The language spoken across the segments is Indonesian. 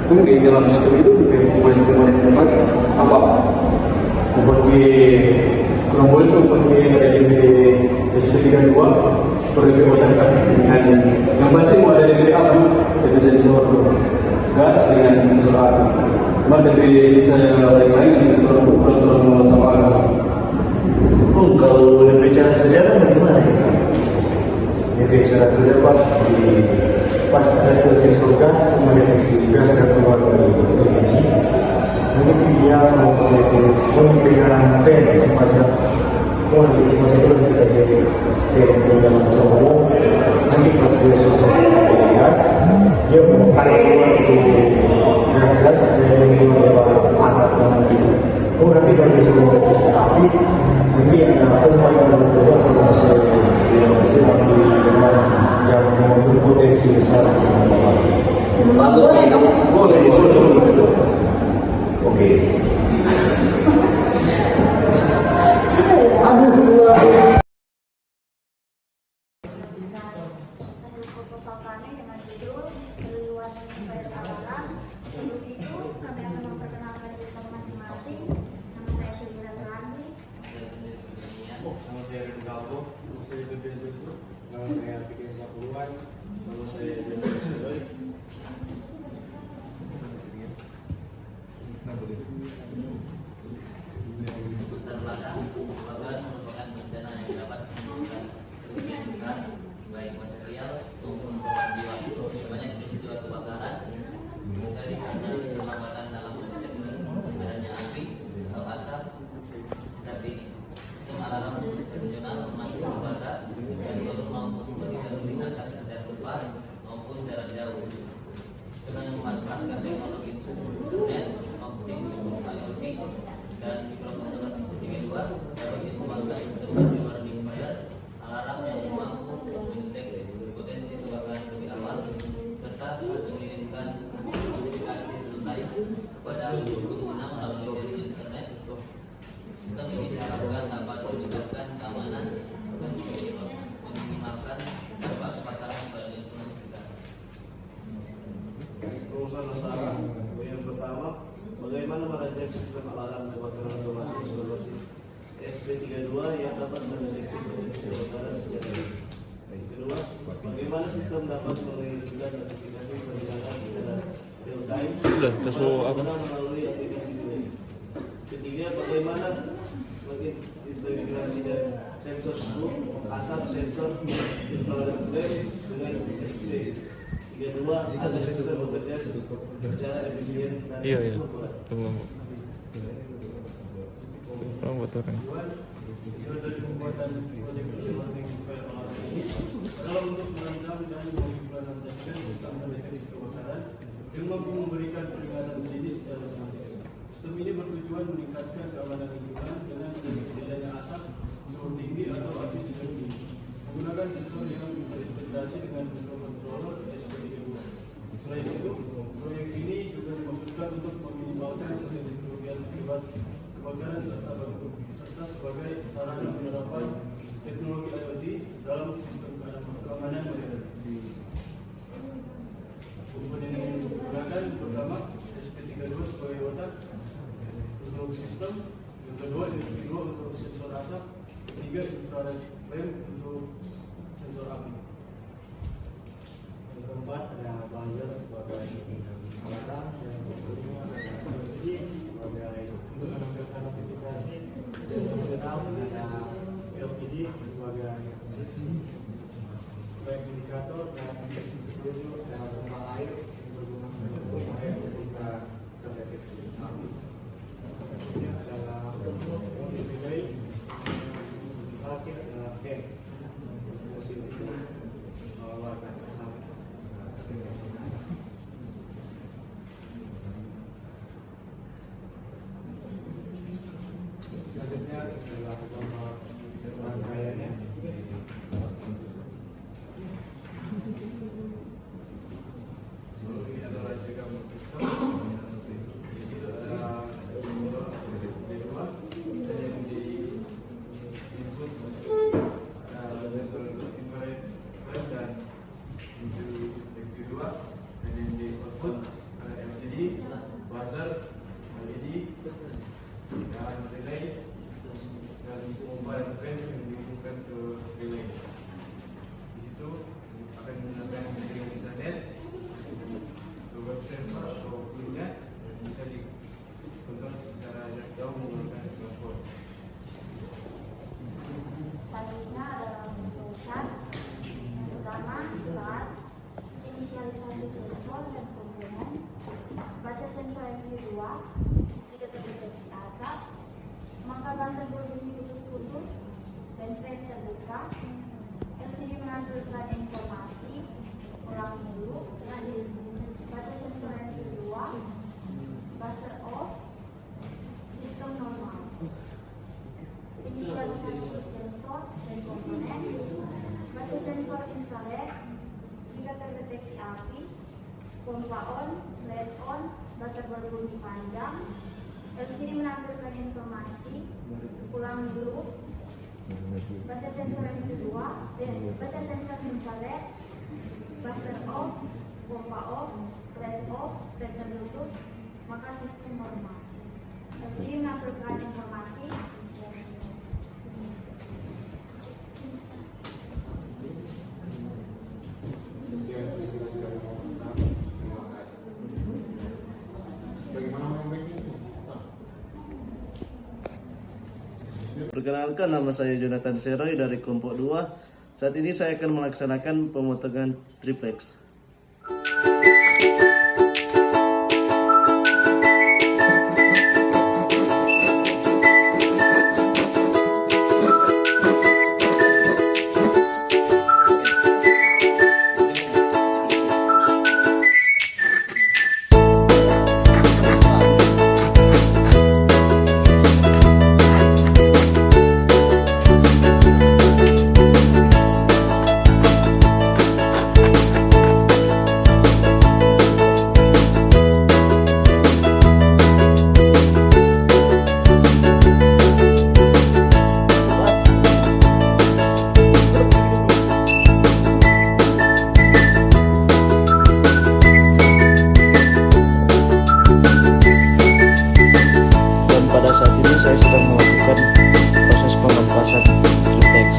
Kan di dalam sistem itu komponen-komponen tempat apa? Seperti kurang boleh seperti dari SP32 perlu dibuatkan dengan yang pasti mau dari apa? Itu sensor gas dengan sensor api. Mana dari sisa yang lain sensor ukuran tambah. Oh, kalau berbicara sejarah bagaimana ya? Berbicara sejarah di pas ada sensor gas mendeteksi gas yang keluar dari LPG, nanti dia mau memberikan fan di masa itu dikasih sistem dalam cowok, nanti pas dia susah gas, dia mau tarik keluar itu gas dari keluar alat itu. Oh, nanti kalau disuruh mendeteksi api, nanti ada pompa yang berubah informasi yang berpotensi besar. Bagus nih kamu. Boleh. Oke. Proposal kami dengan judul Keluar Universal Alam. Sebelum itu kami akan memperkenalkan diri kami masing-masing. Nama saya Sylvia Terandi. Nama saya Rin Galvo, nama saya Bebe Jojo, nama saya Fikir Sapuluan, nama saya Jojo Sedoy. Terbelakang kebakaran merupakan bencana yang dapat menimbulkan kerugian besar baik material maupun korban jiwa. Banyak peristiwa kebakaran dari karena keterlambatan dalam mendeteksi adanya api atau asap seperti ini. Sistem alarm konvensional masih terbatas dan belum mampu memberikan peringatan secara cepat maupun jarak jauh. Dengan memanfaatkan teknologi internet, optik, IoT, dan mikrokontroler SP32 dapat dikembangkan sistem radioalarm unifier alarm yang mampu mendeteksi potensi kebakaran lebih awal serta mengirimkan notifikasi real-time kepada pengguna melalui jaringan internet. Sistem ini diharapkan dapat meningkatkan keamanan dan meminimalkan dampak kebakaran pada lingkungan sekitar. Rumusan masalah yang pertama, bagaimana merancang sistem alarm kebakaran otomatis berbasis SP32 yang dapat mendeteksi potensi kebakaran secara real. Kedua, bagaimana sistem dapat mengirimkan notifikasi peringatan secara real time melalui aplikasi device. Ketiga, bagaimana mengintegrasi dan sensor smoke, asap sensor infrared dengan SP. Kedua, ada sistem bekerja secara efisien dan akurat. Tujuan dari pembuatan proyek unifier alarm ini adalah untuk merancang dan mengimplementasikan sistem deteksi kebakaran yang mampu memberikan peringatan dini secara otomatis. Sistem ini bertujuan meningkatkan keamanan lingkungan dengan mendeteksi adanya asap, suhu tinggi atau api sedang tinggi menggunakan sensor yang terintegrasi dengan mikrokontroler SP32. Selain itu, proyek ini juga dimaksudkan untuk meminimalkan potensi kerugian akibat kebakaran serta sebagai sarana penerapan teknologi IoT dalam sistem keamanan modern. Komponen yang digunakan pertama SP32 sebagai otak untuk sistem, yang kedua untuk sensor asap, ketiga infrared frame untuk sensor api. Yang keempat ada buzzer sebagai alarm, yang kelima ada LCD sebagai untuk menampilkan notifikasi, dan yang keenam ada LPD sebagai baik indikator dan tujuh ada pompa air yang berguna untuk pompa air ketika terdeteksi api. Kemudian adalah relay, terakhir adalah fan mesin itu warna asap. Selanjutnya dilakukan rangkaiannya. Ini adalah juga sistem. Ini adalah kedua yang di input sensor infrared dan kedua dan yang di output LCD menampilkan informasi, ulangi dulu, baca sensor yang kedua, buzzer off, sistem normal, inisialisasi sensor dan komponen, baca sensor infrared, jika terdeteksi api, pompa on, LED on, buzzer berbunyi panjang, LCD menampilkan informasi, ulangi dulu, baca sensor yang kedua, baca sensor infrared, buzzer off, pompa off, LED off, dan tertutup, maka sistem normal. LCD menampilkan informasi. Sekian diskusi dari pemerintah. Terima kasih. Bagaimana memainkannya? Perkenalkan, nama saya Jonathan Seroy dari kelompok 2. Saat ini saya akan melaksanakan pemotongan triplex. Pada saat ini saya sedang melakukan proses pengempasan triplex.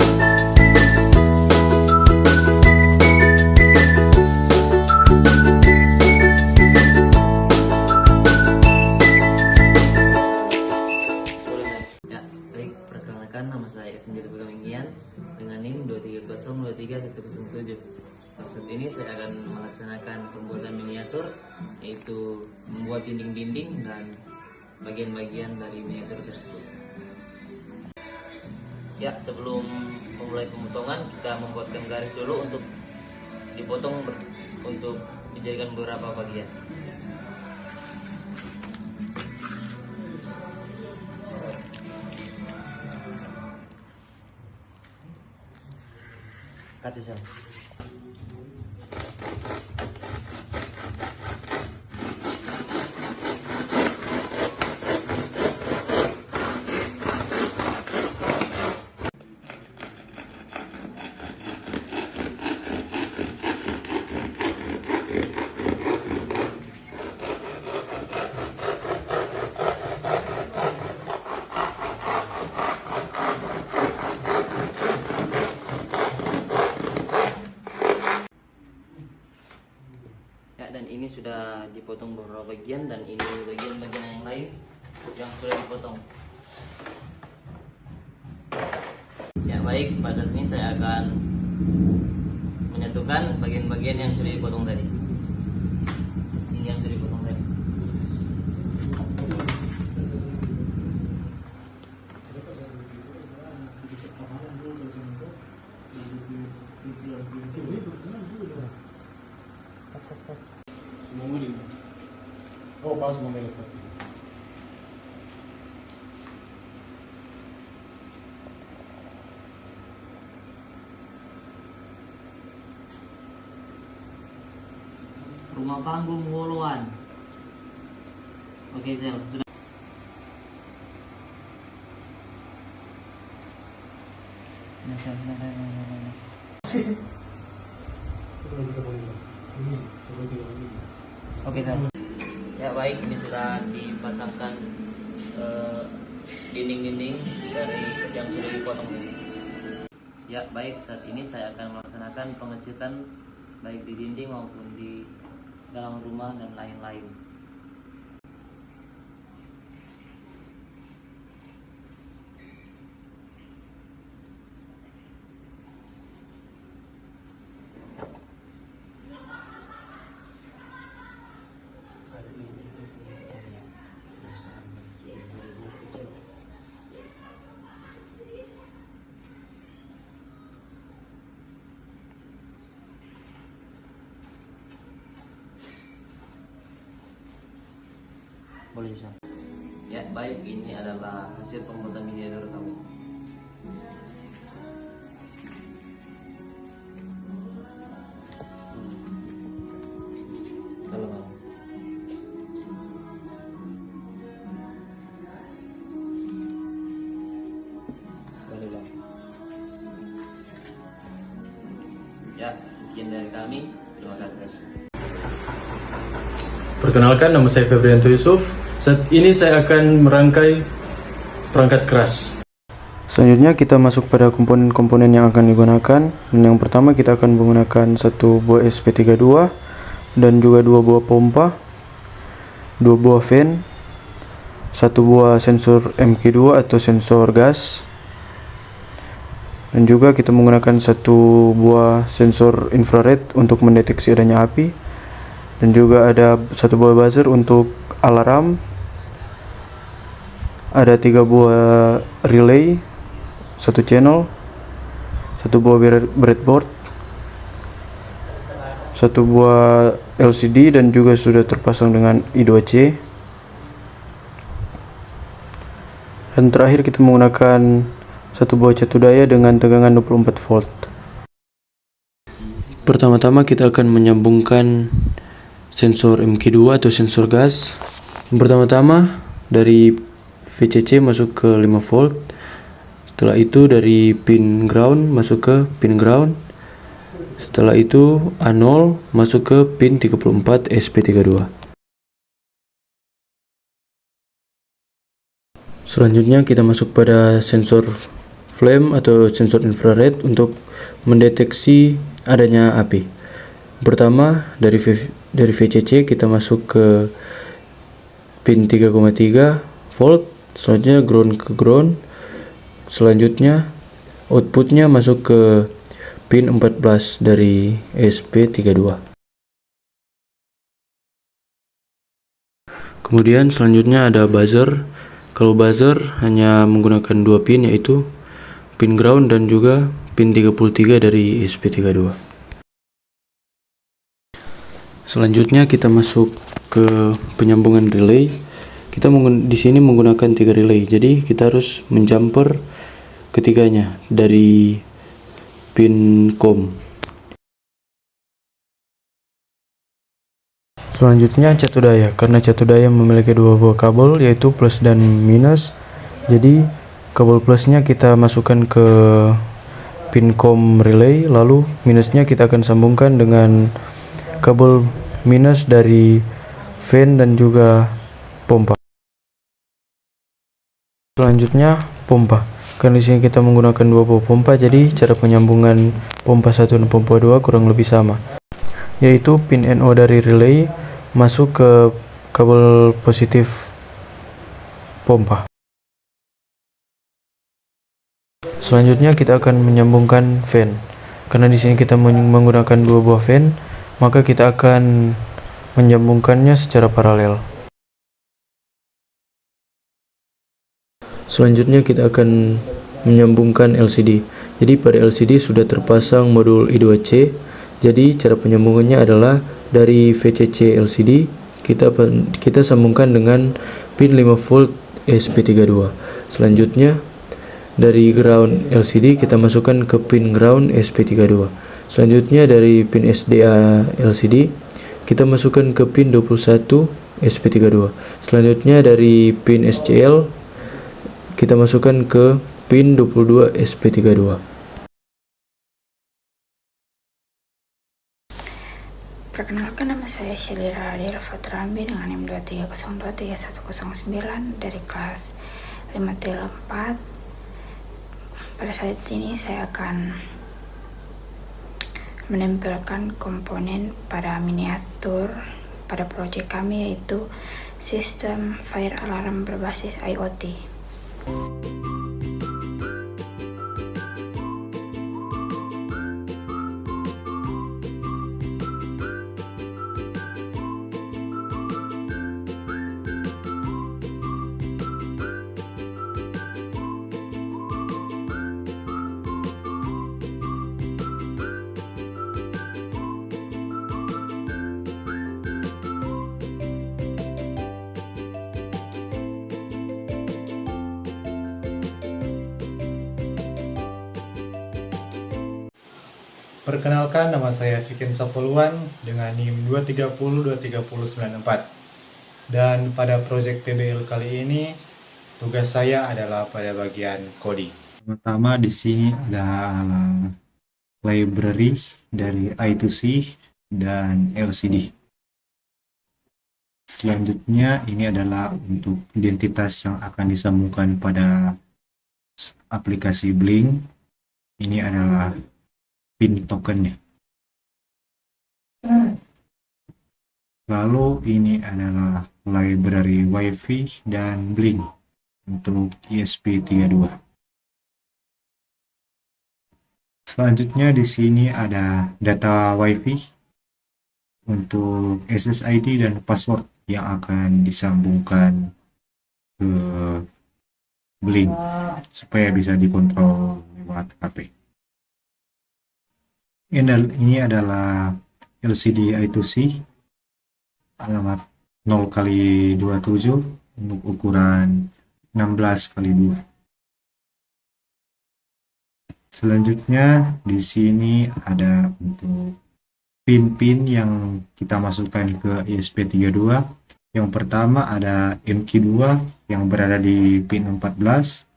Ya, baik, perkenalkan, nama saya Evan Jatuh Pegamingian dengan NIM 230231107. Saat ini saya akan melaksanakan pembuatan miniatur, yaitu membuat dinding-dinding dan bagian-bagian dari miniatur tersebut. Ya, sebelum memulai pemotongan, kita membuatkan garis dulu untuk dipotong untuk dijadikan beberapa bagian. Katisel. Dan ini sudah dipotong beberapa bagian, dan ini bagian-bagian yang lain yang sudah dipotong. Ya baik, pada saat ini saya akan menyatukan bagian-bagian yang sudah dipotong tadi. Ini yang sudah dipotong tadi. Oh, pas mengenai Rumah panggung Woluan. Oke, Sel, sudah. Oke, Sel. Ya baik, ini sudah dipasangkan dinding-dinding dari yang sudah dipotong ini. Ya baik, saat ini saya akan melaksanakan pengecekan baik di dinding maupun di dalam rumah dan lain-lain. Boleh bisa. Ya, baik, ini adalah hasil pembuatan miniatur kami. Halo, Bang. Boleh, Bang. Ya, sekian dari kami. Terima kasih. Perkenalkan, nama saya Febrianto Yusuf. Saat ini saya akan merangkai perangkat keras. Selanjutnya kita masuk pada komponen-komponen yang akan digunakan. Dan yang pertama kita akan menggunakan satu buah SP32 dan juga dua buah pompa, dua buah fan, satu buah sensor MQ2 atau sensor gas, dan juga kita menggunakan satu buah sensor infrared untuk mendeteksi adanya api, dan juga ada satu buah buzzer untuk alarm, ada 3 buah relay, satu channel, satu buah breadboard, satu buah LCD, dan juga sudah terpasang dengan I2C. Dan terakhir kita menggunakan satu buah catu daya dengan tegangan 24 volt. Pertama-tama kita akan menyambungkan sensor MQ2 atau sensor gas. Yang pertama-tama dari VCC masuk ke 5 volt. Setelah itu dari pin ground masuk ke pin ground. Setelah itu A0 masuk ke pin 34 SP32. Selanjutnya kita masuk pada sensor flame atau sensor infrared untuk mendeteksi adanya api. Pertama dari VCC kita masuk ke pin 3,3 volt, selanjutnya ground ke ground, selanjutnya outputnya masuk ke pin 14 dari SP32. Kemudian selanjutnya ada buzzer. Kalau buzzer hanya menggunakan 2 pin, yaitu pin ground dan juga pin 33 dari SP32. Selanjutnya kita masuk ke penyambungan relay. Kita di sini menggunakan 3 relay, jadi kita harus menjumper ketiganya dari pin COM. Selanjutnya catu daya. Karena catu daya memiliki 2 buah kabel, yaitu plus dan minus, jadi kabel plusnya kita masukkan ke pin COM relay, lalu minusnya kita akan sambungkan dengan kabel minus dari fan dan juga pompa. Selanjutnya pompa. Karena di sini kita menggunakan 2 buah pompa, jadi cara penyambungan pompa 1 dan pompa 2 kurang lebih sama, yaitu pin NO dari relay masuk ke kabel positif pompa. Selanjutnya kita akan menyambungkan fan. Karena di sini kita menggunakan 2 buah fan, maka kita akan menyambungkannya secara paralel. Selanjutnya kita akan menyambungkan LCD. Jadi pada LCD sudah terpasang modul I2C. Jadi cara penyambungannya adalah dari VCC LCD kita sambungkan dengan pin 5 volt SP32. Selanjutnya dari ground LCD kita masukkan ke pin ground SP32. Selanjutnya dari pin SDA LCD kita masukkan ke pin 21 SP32. Selanjutnya dari pin SCL kita masukkan ke pin 22 SP32. Perkenalkan, nama saya Shelira Adil Fatrambi dengan NIM 230231009 dari kelas 5T4. Pada saat ini saya akan menempelkan komponen pada miniatur pada proyek kami, yaitu sistem fire alarm berbasis IoT. Perkenalkan, nama saya Viken Sapoluan dengan NIM 2302394. Dan pada proyek PBL kali ini, tugas saya adalah pada bagian coding. Pertama di sini ada library dari I2C dan LCD. Selanjutnya ini adalah untuk identitas yang akan disambungkan pada aplikasi Blink. Ini adalah pin tokennya. Lalu ini adalah library WiFi dan Blink untuk ESP32. Selanjutnya di sini ada data WiFi untuk SSID dan password yang akan disambungkan ke Blink supaya bisa dikontrol lewat HP. Ini adalah LCD I2C alamat 0x27 untuk ukuran 16x2. Selanjutnya di sini ada untuk pin-pin yang kita masukkan ke ESP32. Yang pertama ada MQ2 yang berada di pin 14,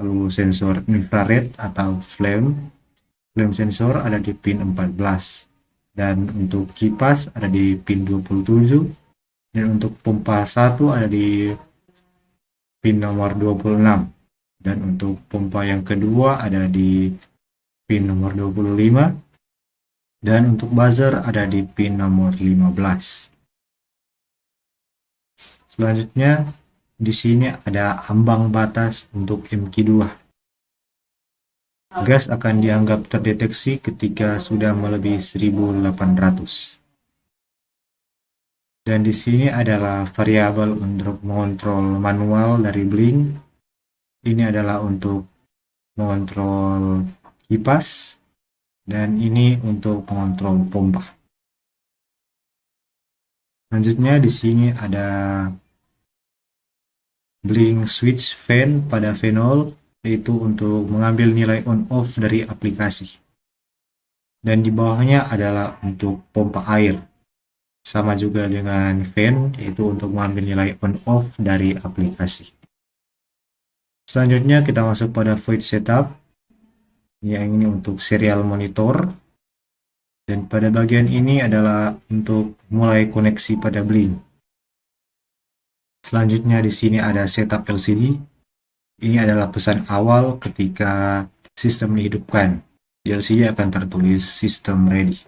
lalu sensor infrared atau flame sensor ada di pin 14, dan untuk kipas ada di pin 27, dan untuk pompa 1 ada di pin nomor 26, dan untuk pompa yang kedua ada di pin nomor 25, dan untuk buzzer ada di pin nomor 15. Selanjutnya di sini ada ambang batas untuk MQ2. Gas akan dianggap terdeteksi ketika sudah melebihi 1800. Dan di sini adalah variabel untuk mengontrol manual dari Blink. Ini adalah untuk mengontrol kipas, dan ini untuk mengontrol pompa. Selanjutnya di sini ada Blink switch fan pada Phenol, yaitu untuk mengambil nilai on off dari aplikasi. Dan di bawahnya adalah untuk pompa air. Sama juga dengan fan, yaitu untuk mengambil nilai on off dari aplikasi. Selanjutnya kita masuk pada void setup. Yang ini untuk serial monitor. Dan pada bagian ini adalah untuk mulai koneksi pada Blink. Selanjutnya di sini ada setup LCD. Ini adalah pesan awal ketika sistem dihidupkan. Di LCD akan tertulis system ready.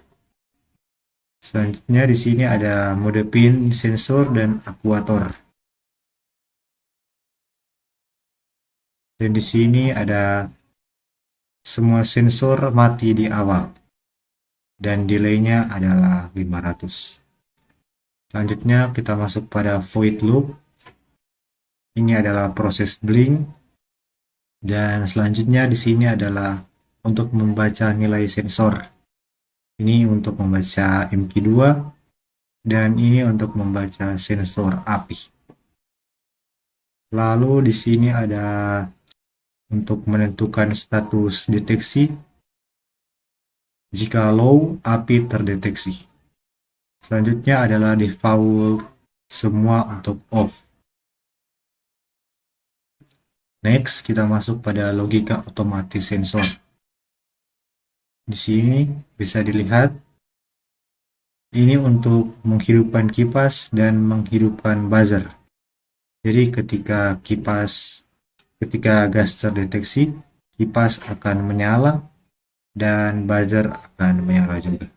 Selanjutnya di sini ada mode pin, sensor, dan akuator. Dan di sini ada semua sensor mati di awal. Dan delay-nya adalah 500. Selanjutnya kita masuk pada void loop. Ini adalah proses Blink. Dan selanjutnya di sini adalah untuk membaca nilai sensor. Ini untuk membaca MQ2, dan ini untuk membaca sensor api. Lalu di sini ada untuk menentukan status deteksi. Jika low, api terdeteksi. Selanjutnya adalah default semua untuk off. Next, kita masuk pada logika otomatis sensor. Di sini bisa dilihat, ini untuk menghidupkan kipas dan menghidupkan buzzer. Jadi ketika gas terdeteksi, kipas akan menyala dan buzzer akan menyala juga.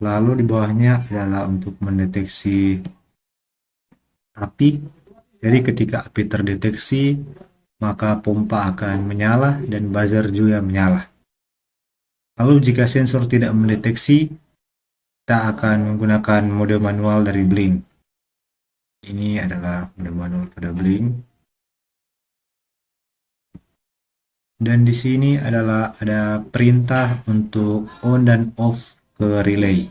Lalu di bawahnya adalah untuk mendeteksi api. Jadi ketika api terdeteksi, maka pompa akan menyala dan buzzer juga menyala. Lalu jika sensor tidak mendeteksi, kita akan menggunakan mode manual dari Blink. Ini adalah mode manual pada Blink. Dan di sini adalah ada perintah untuk on dan off ke relay.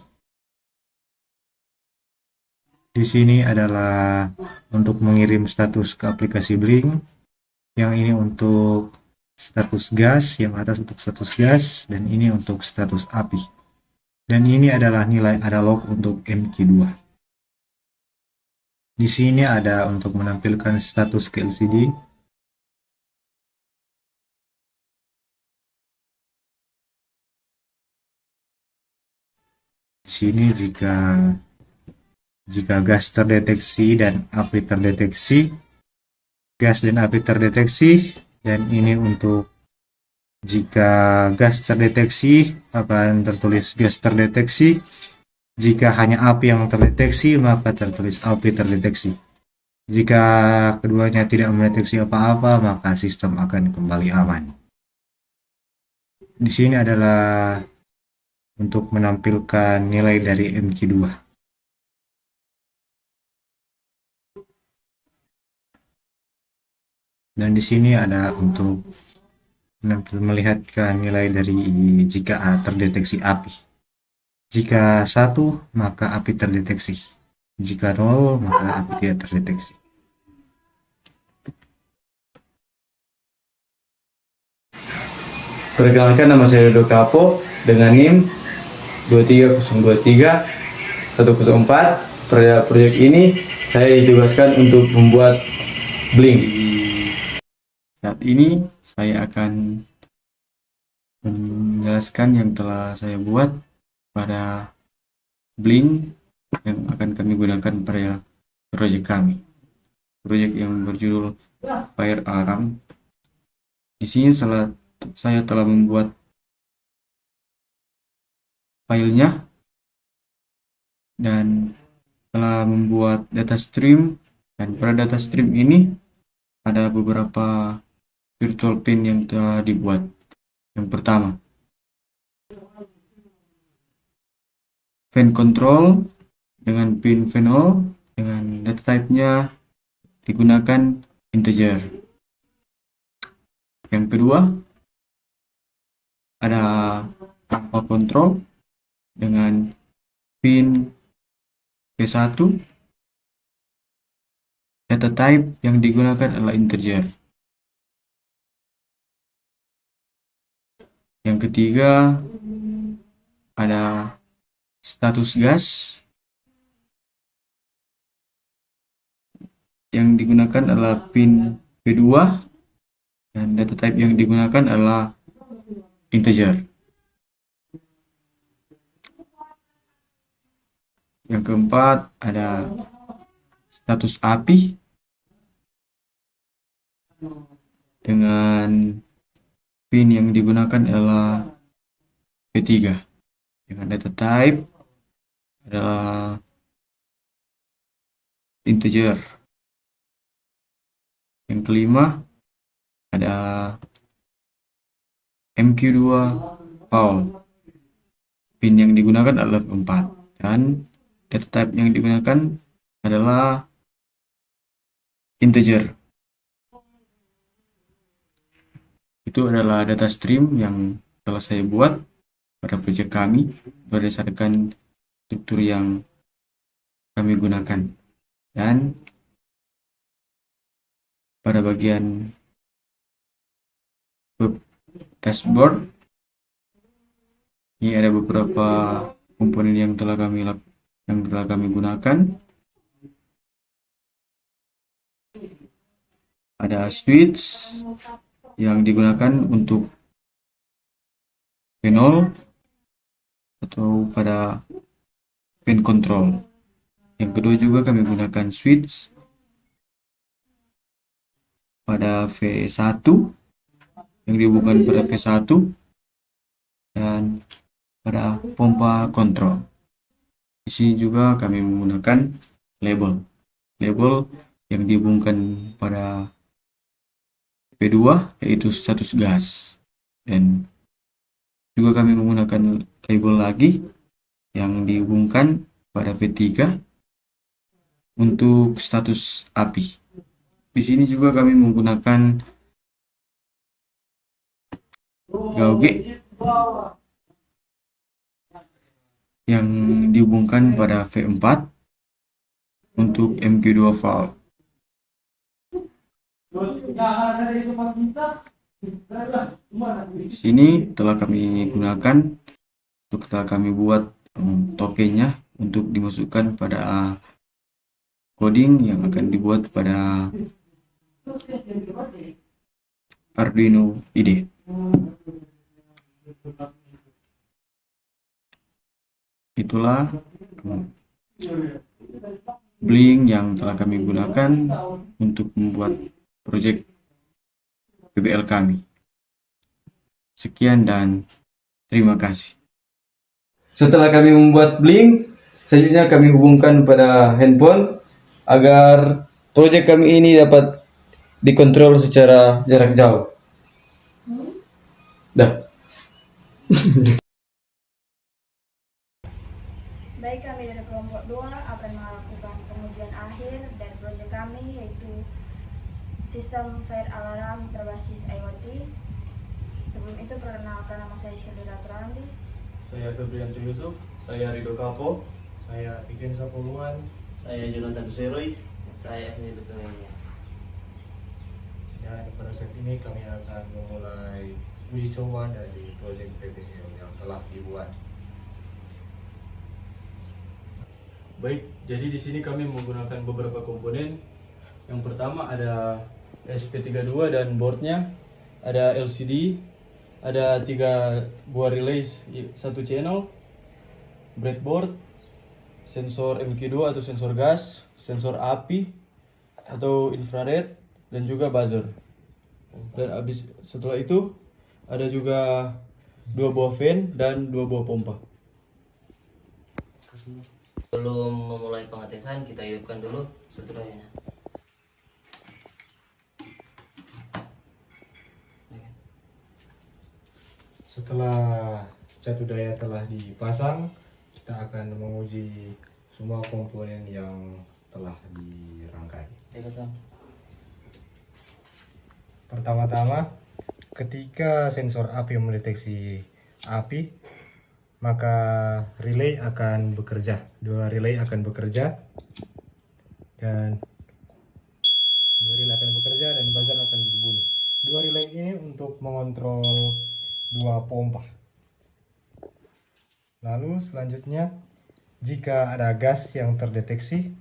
Di sini adalah untuk mengirim status ke aplikasi Blink. Yang ini untuk status gas, yang atas untuk status gas, dan ini untuk status api. Dan ini adalah nilai analog untuk MQ2. Di sini ada untuk menampilkan status ke LCD. Di sini jika gas terdeteksi dan api terdeteksi, gas dan api terdeteksi, dan ini untuk jika gas terdeteksi akan tertulis gas terdeteksi. Jika hanya api yang terdeteksi, maka tertulis api terdeteksi. Jika keduanya tidak mendeteksi apa-apa, maka sistem akan kembali aman. Di sini adalah untuk menampilkan nilai dari MQ2. Dan di sini ada untuk melihatkan nilai dari jika terdeteksi api. Jika 1, maka api terdeteksi. Jika 0, maka api tidak terdeteksi. Perkenalkan, nama saya Dodo Kapo dengan NIM 23023-104. Pada proyek ini saya ditugaskan untuk membuat blink. Saat ini saya akan menjelaskan yang telah saya buat pada blink yang akan kami gunakan pada proyek kami. Proyek yang berjudul Fire Alarm. Di sini saya telah membuat filenya dan telah membuat data stream, dan pada data stream ini ada beberapa virtual pin yang telah dibuat. Yang pertama, fan control dengan pin fan0 dengan data type-nya digunakan integer. Yang kedua, ada pompa control dengan pin P1, data type yang digunakan adalah integer. Yang ketiga, ada status gas yang digunakan adalah pin P2 dan data type yang digunakan adalah integer. Yang keempat, ada status api dengan pin yang digunakan adalah P3 dengan data type adalah integer. Yang kelima, ada MQ2 foul. Pin yang digunakan adalah 4 dan data type yang digunakan adalah integer. Itu adalah data stream yang telah saya buat pada proyek kami berdasarkan struktur yang kami gunakan. Dan pada bagian dashboard ini ada beberapa komponen yang telah kami gunakan. Ada switch yang digunakan untuk P0 atau pada pin control. Yang kedua juga kami gunakan switch pada V1 yang dihubungkan pada V1 dan pada pompa kontrol. Di sini juga kami menggunakan label yang dihubungkan pada P2 yaitu status gas, dan juga kami menggunakan label lagi yang dihubungkan pada V3 untuk status api. Di sini juga kami menggunakan gauge yang dihubungkan pada V4 untuk MQ2 valve. Di sini telah kami gunakan untuk telah kami buat tokennya untuk dimasukkan pada coding yang akan dibuat pada Arduino IDE. Itulah Blink yang telah kami gunakan untuk membuat proyek PBL kami. Sekian dan terima kasih. Setelah kami membuat Blink, selanjutnya kami hubungkan pada handphone agar proyek kami ini dapat dikontrol secara jarak jauh. Dah. Baik, kami dari kelompok 2 akan melakukan pengujian akhir dari proyek kami, yaitu sistem fire alarm berbasis IoT. Sebelum itu, perkenalkan, nama saya Shirley Randi. Saya Febrianto Yusuf. Saya Rido Kapo. Saya Vigen Sapuluan. Saya Jonathan Seroy. Saya Agni Bekelnya. Dan pada saat ini kami akan memulai uji coba dari proyek PBL yang telah dibuat. Baik, jadi di sini kami menggunakan beberapa komponen. Yang pertama ada SP32 dan boardnya, ada LCD, ada 3 buah relay 1 channel, breadboard, sensor MQ2 atau sensor gas, sensor api atau infrared, dan juga buzzer. Dan setelah itu ada juga 2 buah fan dan 2 buah pompa. Sebelum memulai pengetesan, kita hidupkan dulu satu dayanya. Setelah satu daya telah dipasang, kita akan menguji semua komponen yang telah dirangkai. Pertama-tama, ketika sensor api mendeteksi api, maka relay akan bekerja. 2 relay akan bekerja dan buzzer akan berbunyi. 2 relay ini untuk mengontrol 2 pompa. Lalu selanjutnya, jika ada gas yang terdeteksi,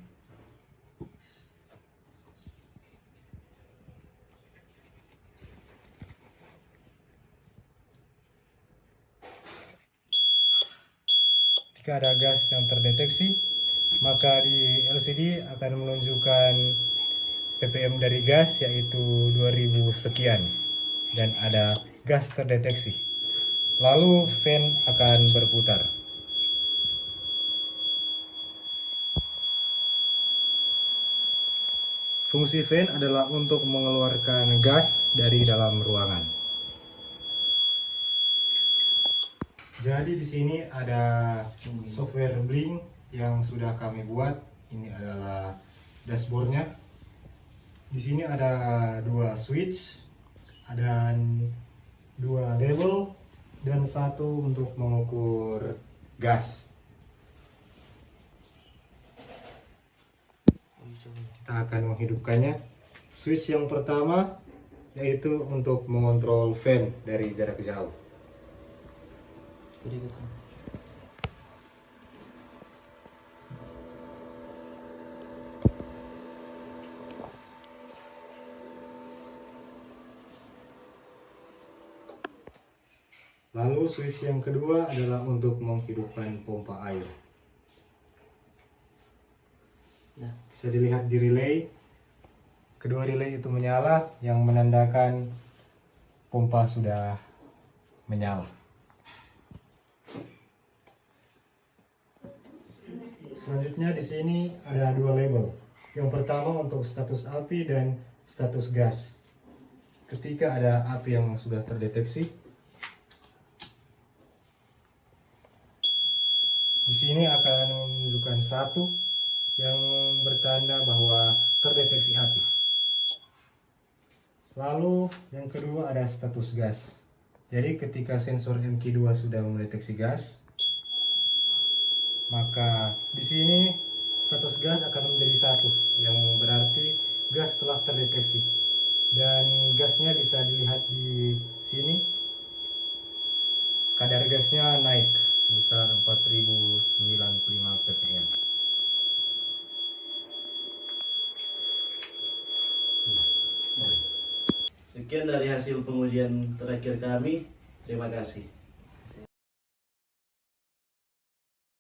maka di LCD akan menunjukkan ppm dari gas, yaitu 2000 sekian, dan ada gas terdeteksi. Lalu fan akan berputar. Fungsi fan adalah untuk mengeluarkan gas dari dalam ruangan. Jadi di sini ada software Blink yang sudah kami buat. Ini adalah dashboardnya. Di sini ada 2 switch, ada 2 label, dan 1 untuk mengukur gas. Kita akan menghidupkannya. Switch yang pertama yaitu untuk mengontrol fan dari jarak jauh. Lalu switch yang kedua adalah untuk menghidupkan pompa air. Bisa dilihat di relay, kedua relay itu menyala, yang menandakan pompa sudah menyala. Selanjutnya di sini ada 2 label. Yang pertama untuk status api dan status gas. Ketika ada api yang sudah terdeteksi, di sini akan menunjukkan 1 yang bertanda bahwa terdeteksi api. Lalu yang kedua ada status gas. Jadi ketika sensor MQ2 sudah mendeteksi gas, maka di sini status gas akan menjadi 1, yang berarti gas telah terdeteksi. Dan gasnya bisa dilihat di sini. Kadar gasnya naik sebesar 4095 ppm. Sekian dari hasil pengujian terakhir kami. Terima kasih.